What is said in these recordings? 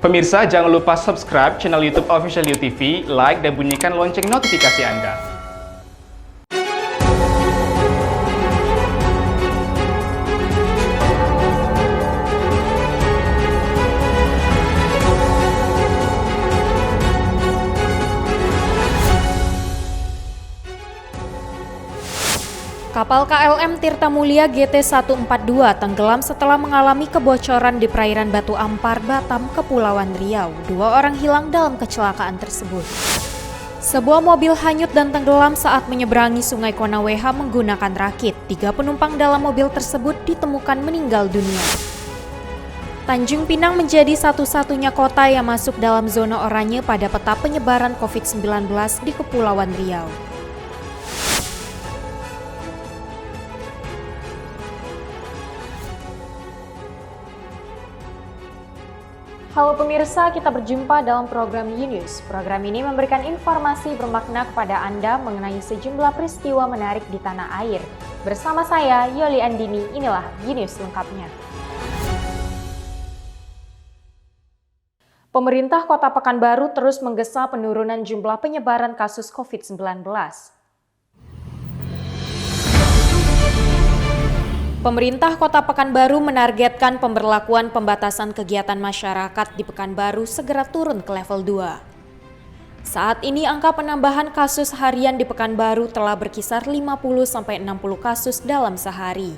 Pemirsa, jangan lupa subscribe channel YouTube Official UTV, like dan bunyikan lonceng notifikasi Anda. Kapal KLM Tirta Mulia GT142 tenggelam setelah mengalami kebocoran di perairan Batu Ampar, Batam, Kepulauan Riau. 2 orang hilang dalam kecelakaan tersebut. Sebuah mobil hanyut dan tenggelam saat menyeberangi Sungai Konaweha menggunakan rakit. 3 penumpang dalam mobil tersebut ditemukan meninggal dunia. Tanjung Pinang menjadi satu-satunya kota yang masuk dalam zona oranye pada peta penyebaran COVID-19 di Kepulauan Riau. Halo pemirsa, kita berjumpa dalam program Ynews. Program ini memberikan informasi bermakna kepada Anda mengenai sejumlah peristiwa menarik di tanah air. Bersama saya, Yoli Andini, inilah Ynews lengkapnya. Pemerintah Kota Pekanbaru terus menggesa penurunan jumlah penyebaran kasus COVID-19. Pemerintah Kota Pekanbaru menargetkan pemberlakuan pembatasan kegiatan masyarakat di Pekanbaru segera turun ke level 2. Saat ini angka penambahan kasus harian di Pekanbaru telah berkisar 50-60 kasus dalam sehari,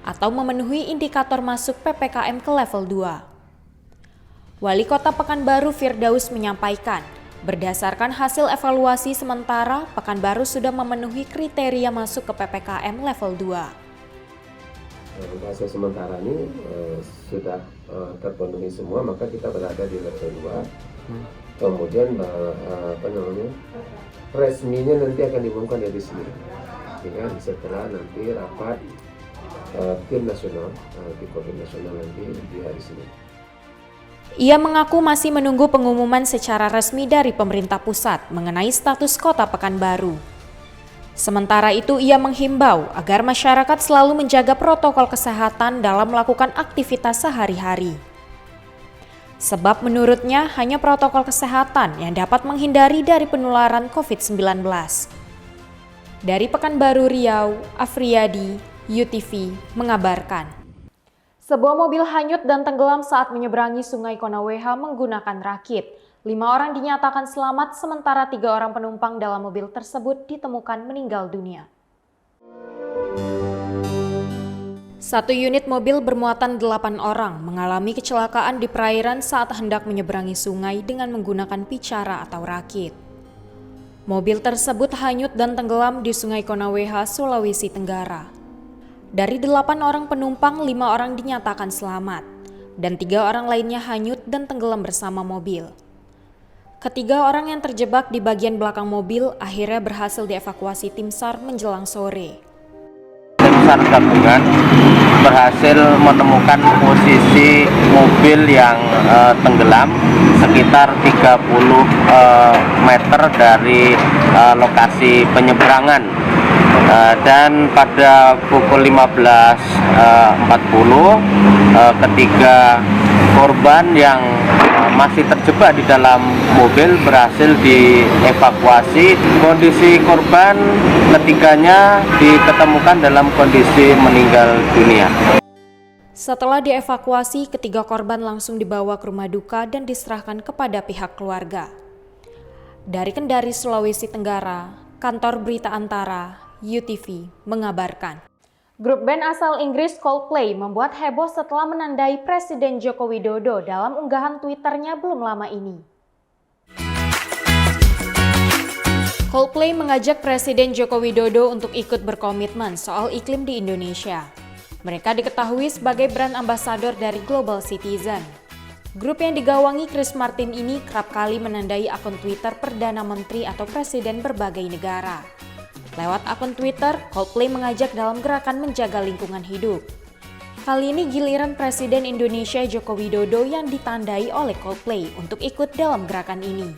atau memenuhi indikator masuk PPKM ke level 2. Wali Kota Pekanbaru Firdaus menyampaikan, berdasarkan hasil evaluasi sementara, Pekanbaru sudah memenuhi kriteria masuk ke PPKM level 2. Fase sementara ini sudah terpenuhi semua, maka kita berada di level 2. Kemudian resminya nanti akan diumumkan dari sini, setelah nanti rapat tim nasional, tim COVID nasional nanti di hari Senin. Ia mengaku masih menunggu pengumuman secara resmi dari pemerintah pusat mengenai status Kota Pekanbaru. Sementara itu, ia menghimbau agar masyarakat selalu menjaga protokol kesehatan dalam melakukan aktivitas sehari-hari. Sebab menurutnya hanya protokol kesehatan yang dapat menghindari dari penularan COVID-19. Dari Pekanbaru Riau, Afriyadi, UTV mengabarkan. Sebuah mobil hanyut dan tenggelam saat menyeberangi Sungai Konaweha menggunakan rakit. 5 orang dinyatakan selamat, sementara 3 orang penumpang dalam mobil tersebut ditemukan meninggal dunia. 1 unit mobil bermuatan 8 orang mengalami kecelakaan di perairan saat hendak menyeberangi sungai dengan menggunakan picara atau rakit. Mobil tersebut hanyut dan tenggelam di Sungai Konaweha, Sulawesi Tenggara. Dari 8 orang penumpang, 5 orang dinyatakan selamat, dan 3 orang lainnya hanyut dan tenggelam bersama mobil. Ketiga orang yang terjebak di bagian belakang mobil akhirnya berhasil dievakuasi tim SAR menjelang sore. Tim SAR gabungan berhasil menemukan posisi mobil yang tenggelam sekitar 30 meter dari lokasi penyeberangan. Dan pada pukul 15.40 ketiga korban yang masih terjebak di dalam mobil berhasil dievakuasi. Kondisi korban ketiganya diketemukan dalam kondisi meninggal dunia. Setelah dievakuasi, ketiga korban langsung dibawa ke rumah duka dan diserahkan kepada pihak keluarga. Dari Kendari, Sulawesi Tenggara, Kantor Berita Antara, UTV mengabarkan. Grup band asal Inggris Coldplay membuat heboh setelah menandai Presiden Joko Widodo dalam unggahan Twitternya belum lama ini. Coldplay mengajak Presiden Joko Widodo untuk ikut berkomitmen soal iklim di Indonesia. Mereka diketahui sebagai brand ambassador dari Global Citizen. Grup yang digawangi Chris Martin ini kerap kali menandai akun Twitter Perdana Menteri atau Presiden berbagai negara. Lewat akun Twitter, Coldplay mengajak dalam gerakan menjaga lingkungan hidup. Kali ini giliran Presiden Indonesia Joko Widodo yang ditandai oleh Coldplay untuk ikut dalam gerakan ini.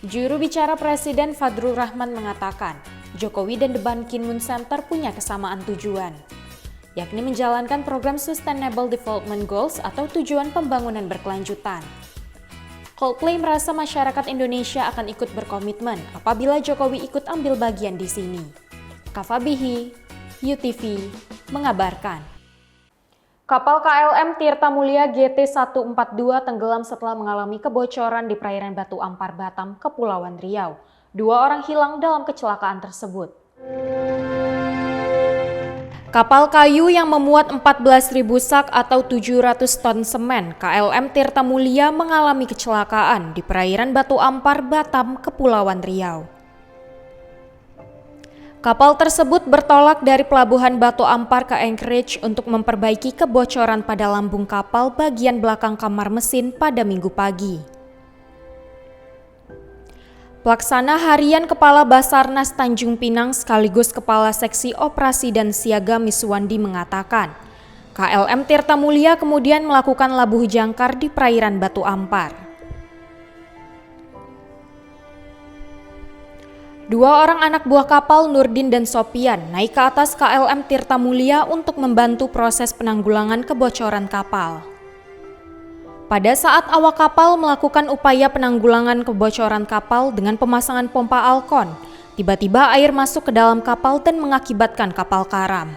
Juru bicara Presiden Fadrul Rahman mengatakan, Jokowi dan The Ban Ki-moon Center punya kesamaan tujuan. yakni menjalankan program Sustainable Development Goals atau tujuan pembangunan berkelanjutan. Coldplay merasa masyarakat Indonesia akan ikut berkomitmen apabila Jokowi ikut ambil bagian di sini. Kava Bihi, UTV, mengabarkan. Kapal KLM Tirta Mulia GT142 tenggelam setelah mengalami kebocoran di perairan Batu Ampar, Batam, Kepulauan Riau. 2 orang hilang dalam kecelakaan tersebut. Kapal kayu yang memuat 14.000 sak atau 700 ton semen KLM Tirta Mulia mengalami kecelakaan di perairan Batu Ampar, Batam, Kepulauan Riau. Kapal tersebut bertolak dari pelabuhan Batu Ampar ke Anchorage untuk memperbaiki kebocoran pada lambung kapal bagian belakang kamar mesin pada Minggu pagi. Pelaksana Harian Kepala Basarnas Tanjung Pinang sekaligus Kepala Seksi Operasi dan Siaga Miswandi mengatakan, KLM Tirta Mulia kemudian melakukan labuh jangkar di perairan Batu Ampar. 2 orang anak buah kapal Nurdin dan Sopian naik ke atas KLM Tirta Mulia untuk membantu proses penanggulangan kebocoran kapal. Pada saat awak kapal melakukan upaya penanggulangan kebocoran kapal dengan pemasangan pompa alkon, tiba-tiba air masuk ke dalam kapal dan mengakibatkan kapal karam.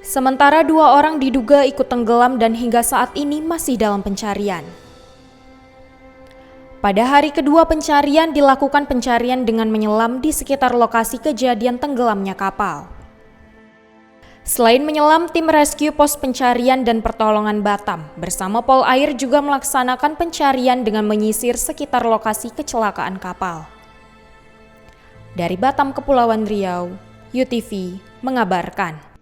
Sementara 2 orang diduga ikut tenggelam dan hingga saat ini masih dalam pencarian. Pada hari kedua pencarian dilakukan pencarian dengan menyelam di sekitar lokasi kejadian tenggelamnya kapal. Selain menyelam, tim rescue pos pencarian dan pertolongan Batam bersama Polair juga melaksanakan pencarian dengan menyisir sekitar lokasi kecelakaan kapal. Dari Batam, Kepulauan Riau, UTV mengabarkan.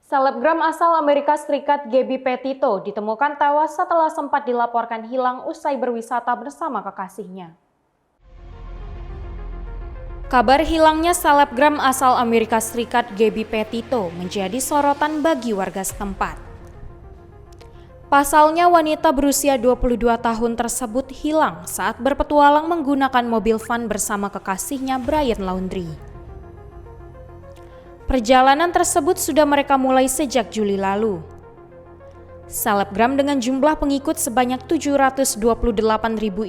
Selebgram asal Amerika Serikat Gabby Petito ditemukan tewas setelah sempat dilaporkan hilang usai berwisata bersama kekasihnya. Kabar hilangnya selebgram asal Amerika Serikat Gabby Petito menjadi sorotan bagi warga setempat. Pasalnya wanita berusia 22 tahun tersebut hilang saat berpetualang menggunakan mobil van bersama kekasihnya Brian Laundrie. Perjalanan tersebut sudah mereka mulai sejak Juli lalu. Selebgram dengan jumlah pengikut sebanyak 728.000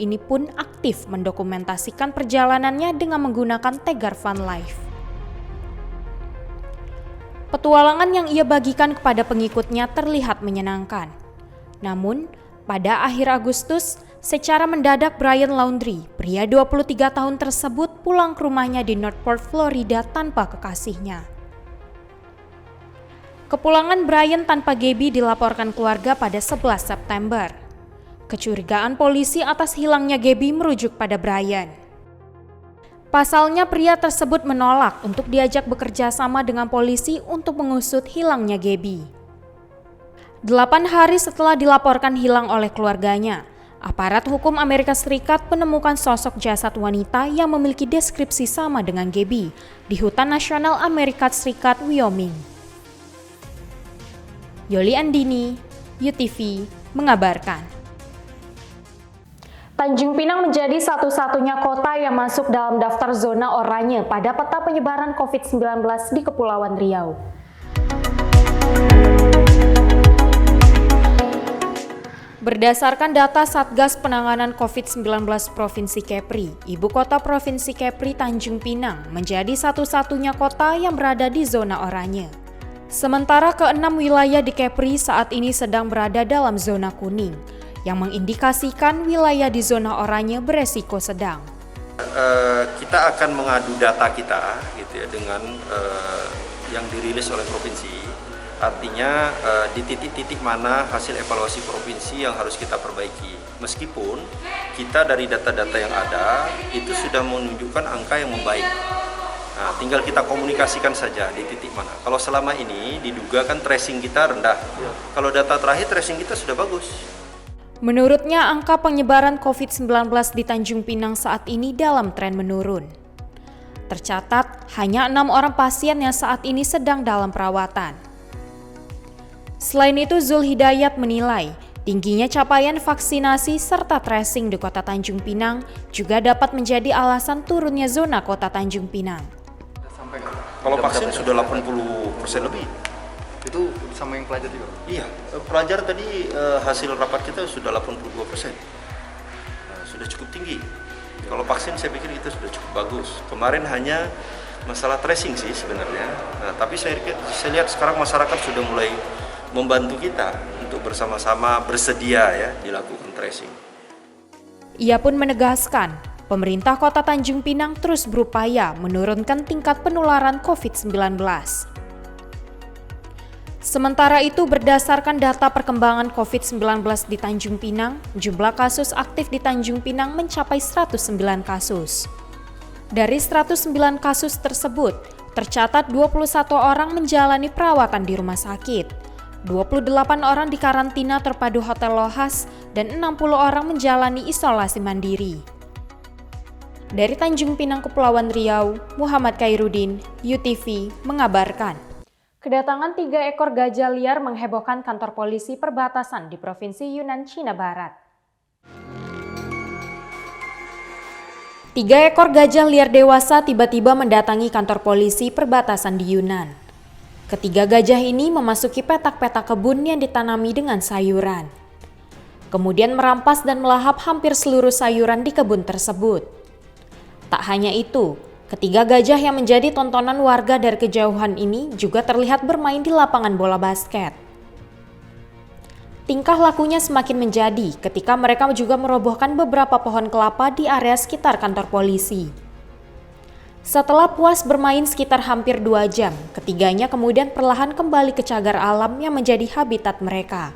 ini pun aktif mendokumentasikan perjalanannya dengan menggunakan tagar Van Life. Petualangan yang ia bagikan kepada pengikutnya terlihat menyenangkan. Namun, pada akhir Agustus, secara mendadak Brian Laundrie, pria 23 tahun tersebut pulang ke rumahnya di Northport, Florida tanpa kekasihnya. Kepulangan Brian tanpa Gabby dilaporkan keluarga pada 11 September. Kecurigaan polisi atas hilangnya Gabby merujuk pada Brian. Pasalnya pria tersebut menolak untuk diajak bekerja sama dengan polisi untuk mengusut hilangnya Gabby. 8 hari setelah dilaporkan hilang oleh keluarganya, aparat hukum Amerika Serikat menemukan sosok jasad wanita yang memiliki deskripsi sama dengan Gabby di hutan nasional Amerika Serikat, Wyoming. Yoli Andini, UTV, mengabarkan. Tanjung Pinang menjadi satu-satunya kota yang masuk dalam daftar zona oranye pada peta penyebaran COVID-19 di Kepulauan Riau. Berdasarkan data Satgas Penanganan COVID-19 Provinsi Kepri, Ibu Kota Provinsi Kepri Tanjung Pinang menjadi satu-satunya kota yang berada di zona oranye. Sementara ke-6 wilayah di Kepri saat ini sedang berada dalam zona kuning, yang mengindikasikan wilayah di zona oranye beresiko sedang. Kita akan mengadu data kita gitu ya, dengan yang dirilis oleh provinsi. Artinya di titik-titik mana hasil evaluasi provinsi yang harus kita perbaiki. Meskipun kita dari data-data yang ada itu sudah menunjukkan angka yang membaik. Nah, tinggal kita komunikasikan saja di titik mana. Kalau selama ini diduga kan tracing kita rendah. Kalau data terakhir tracing kita sudah bagus. Menurutnya angka penyebaran COVID-19 di Tanjung Pinang saat ini dalam tren menurun. Tercatat hanya 6 orang pasien yang saat ini sedang dalam perawatan. Selain itu Zul Hidayat menilai tingginya capaian vaksinasi serta tracing di Kota Tanjung Pinang juga dapat menjadi alasan turunnya zona Kota Tanjung Pinang. Sampaikan Kalau vaksin sudah 80% lebih. Itu sama yang pelajar juga? Iya, pelajar tadi hasil rapat kita sudah 82%. Sudah cukup tinggi. Kalau vaksin saya pikir itu sudah cukup bagus. Kemarin hanya masalah tracing sih sebenarnya. Nah, tapi saya lihat sekarang masyarakat sudah mulai membantu kita untuk bersama-sama bersedia ya dilakukan tracing. Ia pun menegaskan, pemerintah Kota Tanjung Pinang terus berupaya menurunkan tingkat penularan COVID-19. Sementara itu, berdasarkan data perkembangan COVID-19 di Tanjung Pinang, jumlah kasus aktif di Tanjung Pinang mencapai 109 kasus. Dari 109 kasus tersebut, tercatat 21 orang menjalani perawatan di rumah sakit, 28 orang dikarantina terpadu Hotel Lohas, dan 60 orang menjalani isolasi mandiri. Dari Tanjung Pinang, Kepulauan Riau, Muhammad Khairuddin, UTV, mengabarkan. Kedatangan 3 ekor gajah liar menghebohkan kantor polisi perbatasan di Provinsi Yunnan, Cina Barat. 3 ekor gajah liar dewasa tiba-tiba mendatangi kantor polisi perbatasan di Yunnan. Ketiga gajah ini memasuki petak-petak kebun yang ditanami dengan sayuran. Kemudian merampas dan melahap hampir seluruh sayuran di kebun tersebut. Tak hanya itu, ketiga gajah yang menjadi tontonan warga dari kejauhan ini juga terlihat bermain di lapangan bola basket. Tingkah lakunya semakin menjadi ketika mereka juga merobohkan beberapa pohon kelapa di area sekitar kantor polisi. Setelah puas bermain sekitar hampir 2 jam, ketiganya kemudian perlahan kembali ke cagar alam yang menjadi habitat mereka.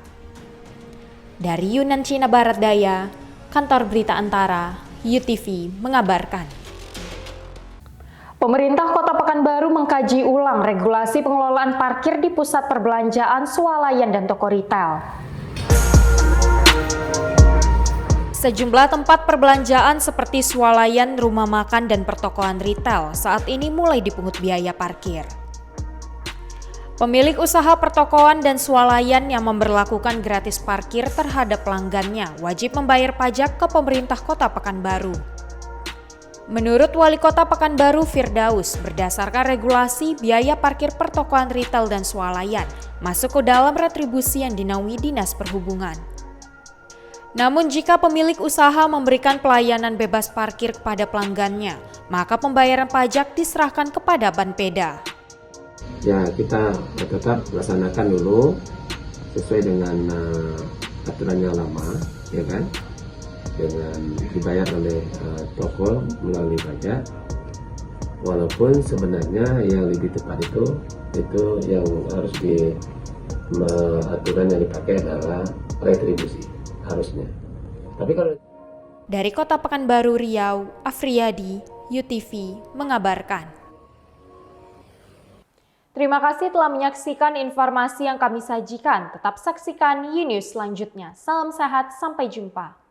Dari Yunnan, Cina Barat Daya, Kantor Berita Antara, UTV, mengabarkan. Pemerintah Kota Pekanbaru mengkaji ulang regulasi pengelolaan parkir di pusat perbelanjaan, swalayan, dan toko retail. Sejumlah tempat perbelanjaan seperti swalayan, rumah makan, dan pertokoan retail saat ini mulai dipungut biaya parkir. Pemilik usaha pertokoan dan swalayan yang memberlakukan gratis parkir terhadap pelanggannya wajib membayar pajak ke pemerintah Kota Pekanbaru. Menurut Wali Kota Pekanbaru Firdaus, berdasarkan regulasi, biaya parkir pertokoan retail dan swalayan masuk ke dalam retribusi yang dinaungi Dinas Perhubungan. Namun jika pemilik usaha memberikan pelayanan bebas parkir kepada pelanggannya, maka pembayaran pajak diserahkan kepada Banpeda. Ya, kita tetap laksanakan dulu sesuai dengan aturannya lama, ya kan? Dengan dibayar oleh toko melalui pajak, walaupun sebenarnya yang lebih tepat itu yang harus aturan yang dipakai adalah retribusi harusnya. Tapi kalau dari Kota Pekanbaru Riau, Afriyadi, UTV, mengabarkan. Terima kasih telah menyaksikan informasi yang kami sajikan. Tetap saksikan Ynews selanjutnya. Salam sehat, sampai jumpa.